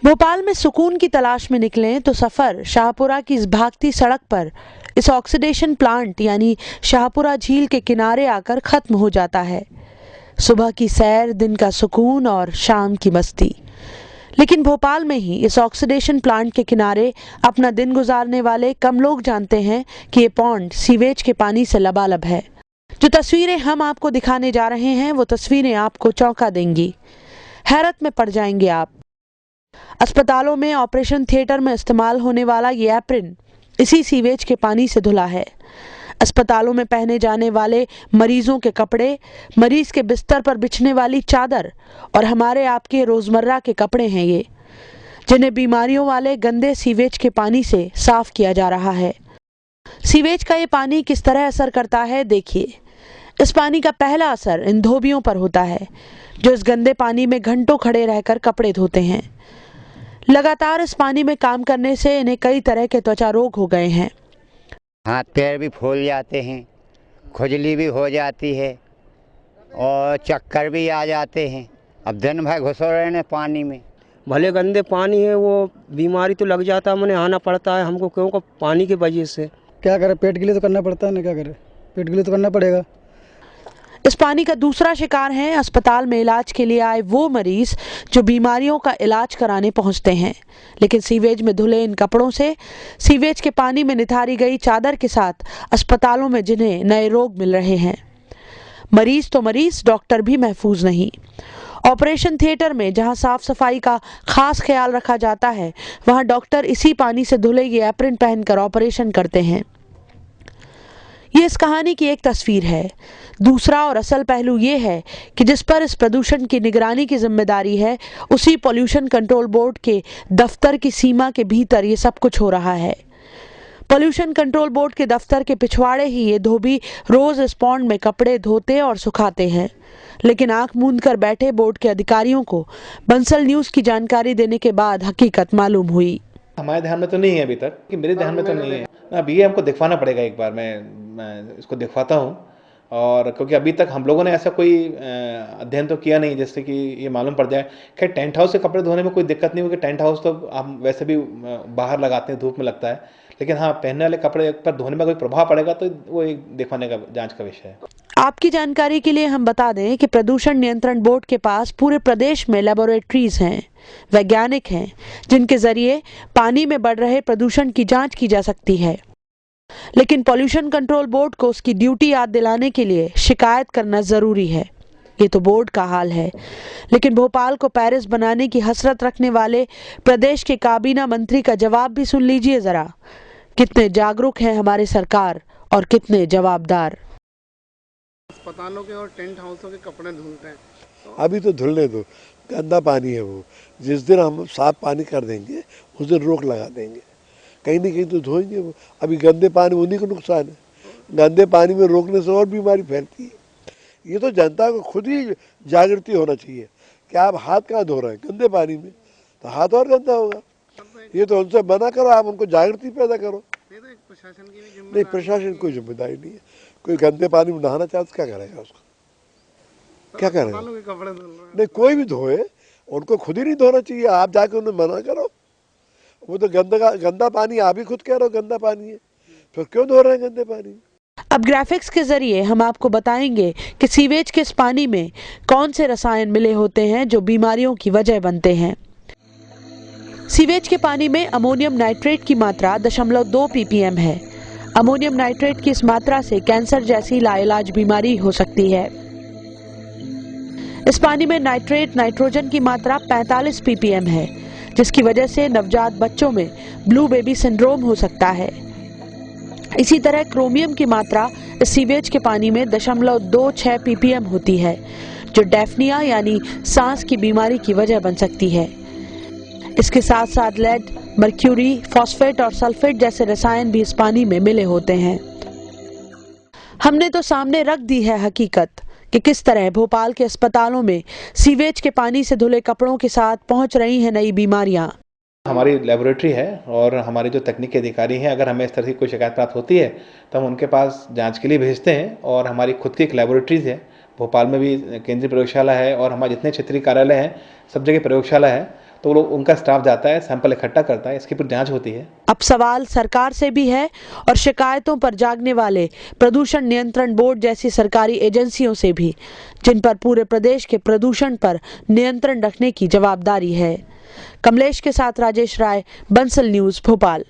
भोपाल में सुकून की तलाश में निकलें तो सफर शाहपुरा की इस भागती सड़क पर इस ऑक्सीडेशन प्लांट यानी शाहपुरा झील के किनारे आकर खत्म हो जाता है। सुबह की सैर, दिन का सुकून और शाम की मस्ती। लेकिन भोपाल में ही इस ऑक्सीडेशन प्लांट के किनारे अपना दिन गुजारने वाले कम लोग जानते हैं कि ये पॉन्ड सीवेज के पानी से लबालब है। जो तस्वीरें हम आपको दिखाने जा रहे हैं वो तस्वीरें आपको चौंका देंगी, हैरत में पड़ जाएंगे आप। अस्पतालों में ऑपरेशन थिएटर में इस्तेमाल होने वाला ये एप्रिन इसी सीवेज के पानी से धुला है। अस्पतालों में पहने जाने वाले मरीजों के कपड़े, मरीज के बिस्तर पर बिछने वाली चादर और हमारे आपके रोजमर्रा के कपड़े हैं ये, जिन्हें बीमारियों वाले गंदे सीवेज के पानी से साफ किया जा रहा है। सीवेज का ये पानी किस तरह असर करता है देखिए। इस पानी का पहला असर इन धोबियों पर होता है जो इस गंदे पानी में घंटों खड़े रहकर कपड़े धोते हैं। लगातार इस पानी में काम करने से इन्हें कई तरह के त्वचा रोग हो गए हैं। हाथ पैर भी फूल जाते हैं, खुजली भी हो जाती है और चक्कर भी आ जाते हैं। अब दिन भर घुसे रहने पानी में। भले गंदे पानी है, वो बीमारी तो लग जाता है, मैंने आना पड़ता है हमको क्योंकि पानी की वजह से। क्या करें, पेट के लिए तो करना पड़ता है ना, क्या करें, पेट के लिए तो करना पड़ेगा। इस पानी का दूसरा शिकार है अस्पताल में इलाज के लिए आए वो मरीज जो बीमारियों का इलाज कराने पहुंचते हैं, लेकिन सीवेज में धुले इन कपड़ों से, सीवेज के पानी में निथारी गई चादर के साथ अस्पतालों में जिन्हें नए रोग मिल रहे हैं। मरीज तो मरीज, डॉक्टर भी महफूज नहीं। ऑपरेशन थिएटर में जहां साफ सफाई का खास ख्याल रखा जाता है, वहां डॉक्टर इसी पानी से धुले ये एप्रिन पहनकर ऑपरेशन करते हैं। ये इस कहानी की एक तस्वीर है। दूसरा और असल पहलू ये है कि जिस पर इस प्रदूषण की निगरानी की जिम्मेदारी है, उसी पॉल्यूशन कंट्रोल बोर्ड के दफ्तर की सीमा के भीतर ये सब कुछ हो रहा है। पॉल्यूशन कंट्रोल बोर्ड के दफ्तर के पिछवाड़े ही ये धोबी रोज इस पॉन्ड में कपड़े धोते और सुखाते हैं, लेकिन आंख मूंद कर बैठे बोर्ड के अधिकारियों को बंसल न्यूज की जानकारी देने के बाद हकीकत मालूम हुई। हमारे ध्यान में तो नहीं है अभी तक, कि मेरे ध्यान में तो नहीं है। अब ये हमको दिखवाना पड़ेगा, एक बार मैं इसको दिखवाता हूँ। और क्योंकि अभी तक हम लोगों ने ऐसा कोई अध्ययन तो किया नहीं जिससे कि ये मालूम पड़ जाए। खैर, टेंट हाउस से कपड़े धोने में कोई दिक्कत नहीं, क्योंकि टेंट हाउस तो हम वैसे भी बाहर लगाते हैं, धूप में लगता है। लेकिन हाँ, पहनने वाले कपड़े पर धोने में कोई प्रभाव पड़ेगा तो वो एक दिखवाने का, जांच का विषय है। आपकी जानकारी के लिए हम बता दें कि प्रदूषण नियंत्रण बोर्ड के पास पूरे प्रदेश में लेबोरेटरीज हैं, वैज्ञानिक हैं, जिनके जरिए पानी में बढ़ रहे प्रदूषण की जांच की जा सकती है। लेकिन पॉल्यूशन कंट्रोल बोर्ड को उसकी ड्यूटी याद दिलाने के लिए शिकायत करना जरूरी है। ये तो बोर्ड का हाल है, लेकिन भोपाल को पेरिस बनाने की हसरत रखने वाले प्रदेश के काबीना मंत्री का जवाब भी सुन लीजिए जरा। कितने जागरूक हैं हमारे सरकार और कितने जवाबदार। अस्पतालों के और टेंट हाउसों के कपड़े धुलते हैं अभी तो धुलने दो, गंदा पानी है वो। जिस दिन हम साफ पानी कर देंगे उस दिन रोक लगा देंगे, कहीं ना कहीं तो धोएंगे वो। अभी गंदे पानी, उन्हीं को नुकसान है। गंदे पानी में रोकने से और बीमारी फैलती है। ये तो जनता को खुद ही जागृति होना चाहिए कि आप हाथ कहाँ धो रहे हैं गंदे पानी में, तो हाथ और गंदा होगा। ये तो उनसे मना करो, आप उनको जागृति पैदा करो। नहीं, प्रशासन की कोई जिम्मेदारी नहीं है। कोई गंदे पानी में नहाना चाहता क्या करेगा, उसको क्या करेगा? नहीं, कोई भी धोए, उनको खुद ही नहीं धोना चाहिए। आप जाके उन्हें मना करो। वो तो गंदा पानी, आप ही खुद कह रहे हो गंदा पानी है, फिर क्यों धो रहे हैं गंदे पानी? अब ग्राफिक्स के जरिए हम आपको बताएंगे कि सीवेज के इस पानी में कौन से रसायन मिले होते हैं जो बीमारियों की वजह बनते हैं। सीवेज के पानी में अमोनियम नाइट्रेट की मात्रा 0.2 ppm है। अमोनियम नाइट्रेट की इस मात्रा से कैंसर जैसी लाइलाज बीमारी हो सकती है। इस पानी में नाइट्रोजन की मात्रा 45 ppm है, जिसकी वजह से नवजात बच्चों में ब्लू बेबी सिंड्रोम हो सकता है। इसी तरह क्रोमियम की मात्रा इस सीवेज के पानी में 0.26 ppm होती है, जो डेफनिया यानी सांस की बीमारी की वजह बन सकती है। इसके साथ साथ लेड, मर्क्यूरी, फॉस्फेट और सल्फेट जैसे रसायन भी इस पानी में मिले होते हैं। हमने तो सामने रख दी है हकीकत कि किस तरह भोपाल के अस्पतालों में सीवेज के पानी से धुले कपड़ों के साथ पहुंच रही हैं नई बीमारियां। हमारी लेबोरेटरी है और हमारे जो तकनीकी अधिकारी हैं, अगर हमें इस तरह की कोई शिकायत प्राप्त होती है तो हम उनके पास जांच के लिए भेजते हैं। और हमारी खुद की एक लेबोरेटरीज है, भोपाल में भी केंद्रीय प्रयोगशाला है और हमारे जितने क्षेत्रीय कार्यालय हैं सब जगह प्रयोगशाला है। तो वो उनका स्टाफ जाता है, सैंपल इकट्ठा करता है, इसकी फिर जांच होती है। अब सवाल सरकार से भी है और शिकायतों पर जागने वाले प्रदूषण नियंत्रण बोर्ड जैसी सरकारी एजेंसियों से भी, जिन पर पूरे प्रदेश के प्रदूषण पर नियंत्रण रखने की जवाबदारी है। कमलेश के साथ राजेश राय, बंसल न्यूज़, भोपाल।